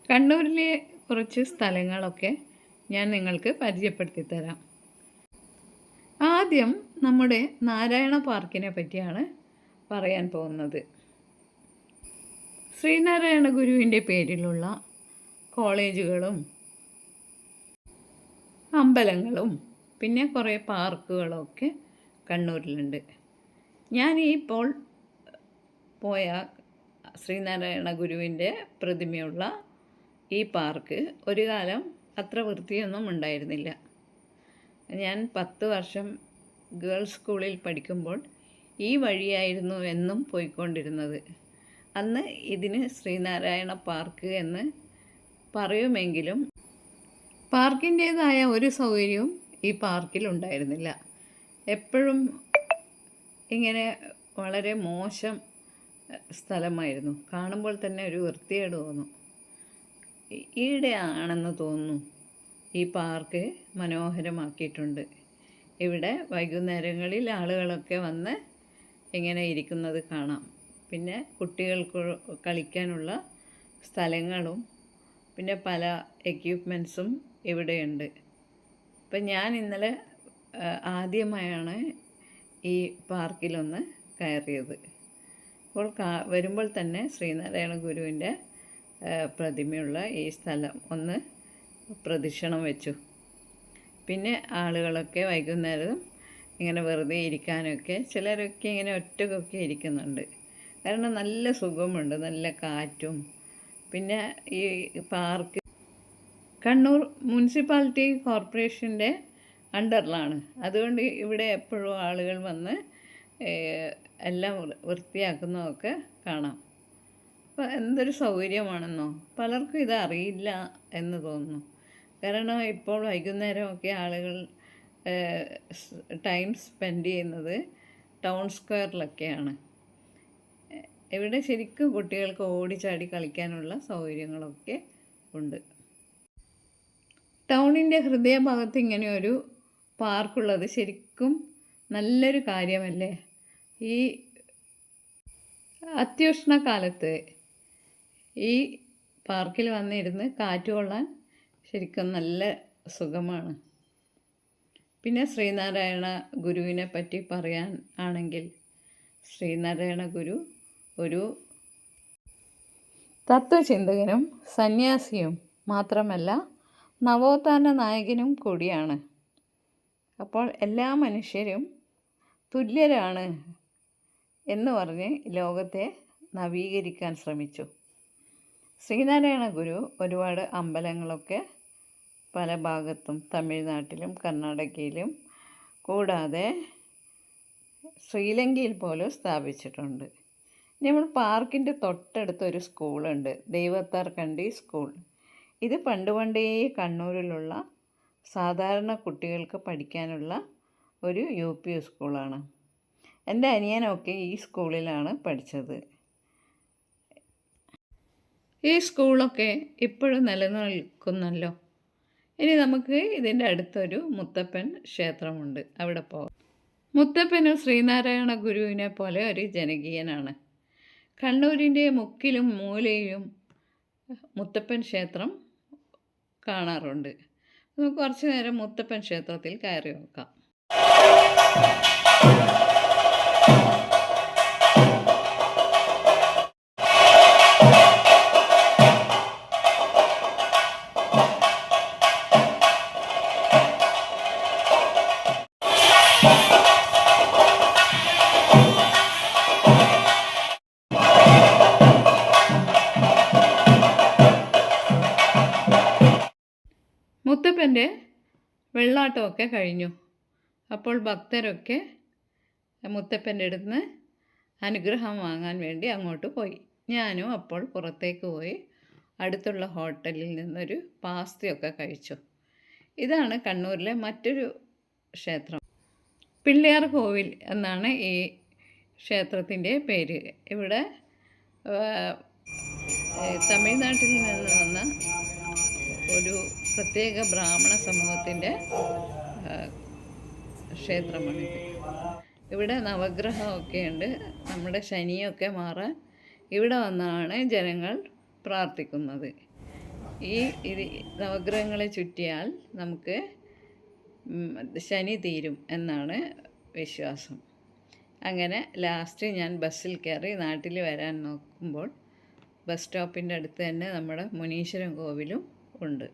കണ്ണൂരിലെ കുറച്ച് സ്ഥലങ്ങളൊക്കെ ഞാൻ നിങ്ങൾക്ക് പരിചയപ്പെടുത്തി തരാം. ആദ്യം നമ്മുടെ നാരായണ പാർക്കിനെ പറ്റിയാണ് പറയാൻ പോകുന്നത്. ശ്രീനാരായണ ഗുരുവിൻ്റെ പേരിലുള്ള കോളേജുകളും അമ്പലങ്ങളും പിന്നെ കുറേ പാർക്കുകളൊക്കെ കണ്ണൂരിലുണ്ട്. ഞാൻ ഇപ്പോൾ പോയ ശ്രീനാരായണ ഗുരുവിൻ്റെ പ്രതിമയുള്ള ഈ പാർക്ക് ഒരു കാലം അത്ര വൃത്തിയൊന്നും ഉണ്ടായിരുന്നില്ല. ഞാൻ 10 വർഷം ഗേൾസ് സ്കൂളിൽ പഠിക്കുമ്പോൾ ഈ വഴിയായിരുന്നു എന്നും പോയിക്കൊണ്ടിരുന്നത്. അന്ന് ഇതിന് ശ്രീനാരായണ പാർക്ക് എന്ന് പറയുമെങ്കിലും പാർക്കിൻ്റേതായ ഒരു സൗകര്യവും ഈ പാർക്കിൽ ഉണ്ടായിരുന്നില്ല. എപ്പോഴും ഇങ്ങനെ വളരെ മോശം സ്ഥലമായിരുന്നു. കാണുമ്പോൾ തന്നെ ഒരു വൃത്തികേട് തോന്നും. ഈയിടെ ആണെന്ന് തോന്നുന്നു ഈ പാർക്ക് മനോഹരമാക്കിയിട്ടുണ്ട്. ഇവിടെ വൈകുന്നേരങ്ങളിൽ ആളുകളൊക്കെ വന്ന് ഇങ്ങനെ ഇരിക്കുന്നത് കാണാം. പിന്നെ കുട്ടികൾക്ക് കളിക്കാനുള്ള സ്ഥലങ്ങളും പിന്നെ പല എക്യുപ്മെൻറ്റ്സും ഇവിടെയുണ്ട്. ഇപ്പം ഞാൻ ഇന്നലെ ആദ്യമായാണ് ഈ പാർക്കിലൊന്ന് കയറിയത്. അപ്പോൾ വരുമ്പോൾ തന്നെ ശ്രീനാരായണ ഗുരുവിൻ്റെ പ്രതിമയുള്ള ഈ സ്ഥലം ഒന്ന് പ്രദക്ഷിണം വെച്ചു. പിന്നെ ആളുകളൊക്കെ വൈകുന്നേരം ഇങ്ങനെ വെറുതെ ഇരിക്കാനൊക്കെ ചിലരൊക്കെ ഇങ്ങനെ ഒറ്റക്കൊക്കെ ഇരിക്കുന്നുണ്ട്. കാരണം നല്ല സുഖമുണ്ട്, നല്ല കാറ്റും. പിന്നെ ഈ പാർക്ക് കണ്ണൂർ മുനിസിപ്പാലിറ്റി കോർപ്പറേഷൻ്റെ അണ്ടറിലാണ്. അതുകൊണ്ട് ഇവിടെ എപ്പോഴും ആളുകൾ വന്ന് എല്ലാം വൃത്തിയാക്കുന്നതൊക്കെ കാണാം. അപ്പോൾ എന്തൊരു സൗകര്യമാണെന്നോ. പലർക്കും ഇത് അറിയില്ല എന്ന് തോന്നുന്നു. കാരണം ഇപ്പോൾ വൈകുന്നേരമൊക്കെ ആളുകൾ ടൈം സ്പെൻഡ് ചെയ്യുന്നത് ടൗൺ സ്ക്വയറിലൊക്കെയാണ്. ഇവിടെ ശരിക്കും കുട്ടികൾക്ക് ഓടിച്ചാടി കളിക്കാനുള്ള സൗകര്യങ്ങളൊക്കെ ഉണ്ട്. ടൗണിൻ്റെ ഹൃദയഭാഗത്ത് ഇങ്ങനെയൊരു പാർക്കുള്ളത് ശരിക്കും നല്ലൊരു കാര്യമല്ലേ. ഈ അത്യുഷ്ണകാലത്ത് ഈ പാർക്കിൽ വന്നിരുന്ന് കാറ്റ് കൊള്ളാൻ ശരിക്കും നല്ല സുഖമാണ്. പിന്നെ ശ്രീനാരായണ ഗുരുവിനെ പറ്റി പറയാൻ ആണെങ്കിൽ ശ്രീനാരായണ ഗുരു ഒരു തത്വചിന്തകനും സന്യാസിയും മാത്രമല്ല നവോത്ഥാന നായകനും കൂടിയാണ്. അപ്പോൾ എല്ലാ മനുഷ്യരും തുല്യരാണ് എന്ന് പറഞ്ഞ് ലോകത്തെ നവീകരിക്കാൻ ശ്രമിച്ചു. ശ്രീനാരായണ ഗുരു ഒരുപാട് അമ്പലങ്ങളൊക്കെ പല ഭാഗത്തും തമിഴ്നാട്ടിലും കർണാടകയിലും കൂടാതെ ശ്രീലങ്കയിൽ പോലും സ്ഥാപിച്ചിട്ടുണ്ട്. നമ്മൾ പാർക്കിൻ്റെ തൊട്ടടുത്തൊരു സ്കൂളുണ്ട്, ദൈവത്താർ കണ്ടി സ്കൂൾ. ഇത് പണ്ടേ കണ്ണൂരിലുള്ള സാധാരണ കുട്ടികൾക്ക് പഠിക്കാനുള്ള ഒരു UP സ്കൂളാണ്. എൻ്റെ അനിയനൊക്കെ ഈ സ്കൂളിലാണ് പഠിച്ചത്. ഈ സ്കൂളൊക്കെ ഇപ്പോഴും നിലനിൽക്കുന്നല്ലോ. ഇനി നമുക്ക് ഇതിൻ്റെ അടുത്തൊരു മുത്തപ്പൻ ക്ഷേത്രമുണ്ട്, അവിടെ പോകാം. മുത്തപ്പന് ശ്രീനാരായണ ഗുരുവിനെ പോലെ ഒരു ജനകീയനാണ്. കണ്ണൂരിൻ്റെ മുക്കിലും മൂലയിലും മുത്തപ്പൻ ക്ഷേത്രം കാണാറുണ്ട്. നമുക്ക് കുറച്ച് നേരം മുത്തപ്പൻ ക്ഷേത്രത്തിൽ കയറി നോക്കാം. മുത്തപ്പൻ്റെ വെള്ളാട്ടമൊക്കെ കഴിഞ്ഞു. അപ്പോൾ ഭക്തരൊക്കെ മുത്തപ്പൻ്റെ അടുത്ത് നിന്ന് അനുഗ്രഹം വാങ്ങാൻ വേണ്ടി അങ്ങോട്ട് പോയി. ഞാനും അപ്പോൾ പുറത്തേക്ക് പോയി അടുത്തുള്ള ഹോട്ടലിൽ നിന്നൊരു പാസ്തയൊക്കെ കഴിച്ചു. ഇതാണ് കണ്ണൂരിലെ മറ്റൊരു ക്ഷേത്രം. പിള്ളയാർ കോവിൽ എന്നാണ് ഈ ക്ഷേത്രത്തിൻ്റെ പേര്. ഇവിടെ തമിഴ്നാട്ടിൽ നിന്ന് വന്ന ഒരു പ്രത്യേക ബ്രാഹ്മണ സമൂഹത്തിൻ്റെ ക്ഷേത്രമാണിത്. ഇവിടെ നവഗ്രഹമൊക്കെ ഉണ്ട്. നമ്മുടെ ശനിയൊക്കെ മാറാൻ ഇവിടെ വന്നാണ് ജനങ്ങൾ പ്രാർത്ഥിക്കുന്നത്. ഈ നവഗ്രഹങ്ങളെ ചുറ്റിയാൽ നമുക്ക് ശനി തീരും എന്നാണ് വിശ്വാസം. അങ്ങനെ ലാസ്റ്റ് ഞാൻ ബസ്സിൽ കയറി നാട്ടിൽ വരാൻ നോക്കുമ്പോൾ ബസ് സ്റ്റോപ്പിൻ്റെ അടുത്ത് തന്നെ നമ്മുടെ മുനീശ്വരൻ കോവിലും ഉണ്ട്.